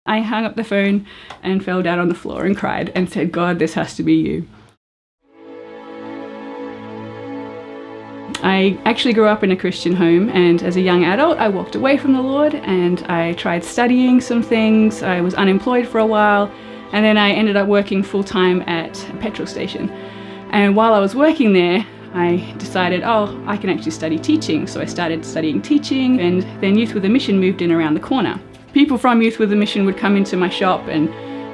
I hung up the phone and fell down on the floor and cried and said, God, this has to be you. I actually grew up in a Christian home, and as a young adult I walked away from the Lord and I tried studying some things. I was unemployed for a while, and then I ended up working full-time at a petrol station. And while I was working there, I decided, I can actually study teaching. So I started studying teaching, and then Youth with a Mission moved in around the corner. People from Youth with a Mission would come into my shop and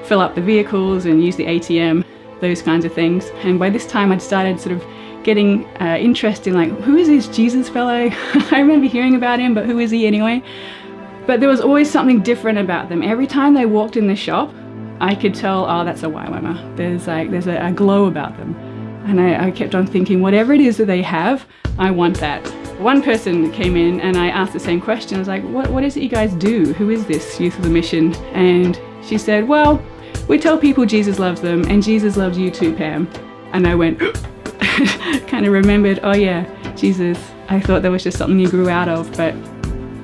fill up the vehicles and use the ATM, those kinds of things. And by this time I'd started sort of getting interest in, like, who is this Jesus fellow? I remember hearing about him, but who is he anyway? But there was always something different about them. Every time they walked in the shop, I could tell, that's a YWAMer. There's a glow about them. And I kept on thinking, whatever it is that they have, I want that. One person came in and I asked the same question. I was like, what is it you guys do? Who is this Youth with a Mission? And she said, well, we tell people Jesus loves them, and Jesus loves you too, Pam. And I went, kind of remembered, oh yeah, Jesus. I thought that was just something you grew out of, but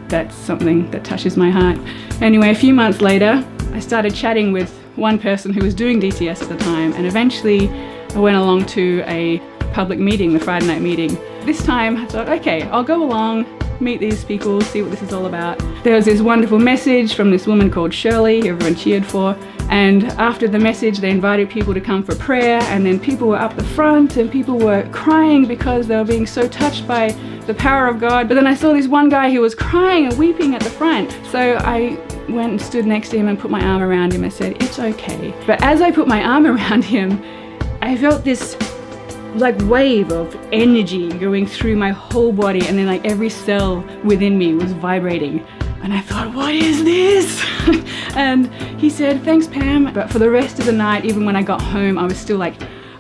that's something that touches my heart. Anyway, a few months later, I started chatting with one person who was doing DTS at the time, and eventually I went along to a public meeting, the Friday night meeting. This time I thought, okay, I'll go along, meet these people, see what this is all about. There was this wonderful message from this woman called Shirley, who everyone cheered for, and after the message they invited people to come for prayer, and then people were up the front and people were crying because they were being so touched by the power of God. But then I saw this one guy who was crying and weeping at the front. So I went and stood next to him and put my arm around him and said, it's okay. But as I put my arm around him, I felt this wave of energy going through my whole body, and then every cell within me was vibrating. And I thought, what is this? And he said, thanks, Pam. But for the rest of the night, even when I got home, I was still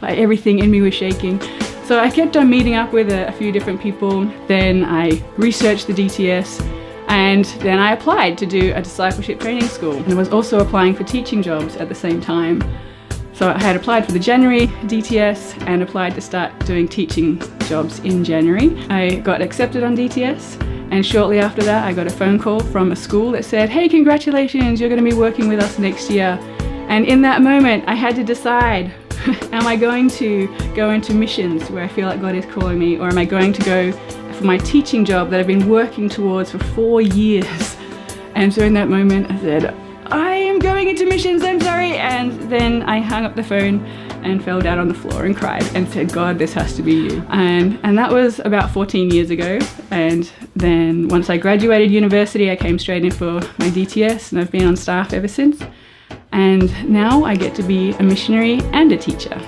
everything in me was shaking. So I kept on meeting up with a few different people. Then I researched the DTS, and then I applied to do a discipleship training school. And I was also applying for teaching jobs at the same time. So I had applied for the January DTS and applied to start doing teaching jobs in January. I got accepted on DTS, and shortly after that I got a phone call from a school that said, hey, congratulations, you're going to be working with us next year. And in that moment I had to decide, am I going to go into missions where I feel like God is calling me, or am I going to go for my teaching job that I've been working towards for 4 years? And so in that moment I said, I am going into missions, I'm sorry. And then I hung up the phone and fell down on the floor and cried and said, God, this has to be you. And that was about 14 years ago. And then once I graduated university, I came straight in for my DTS, and I've been on staff ever since. And now I get to be a missionary and a teacher.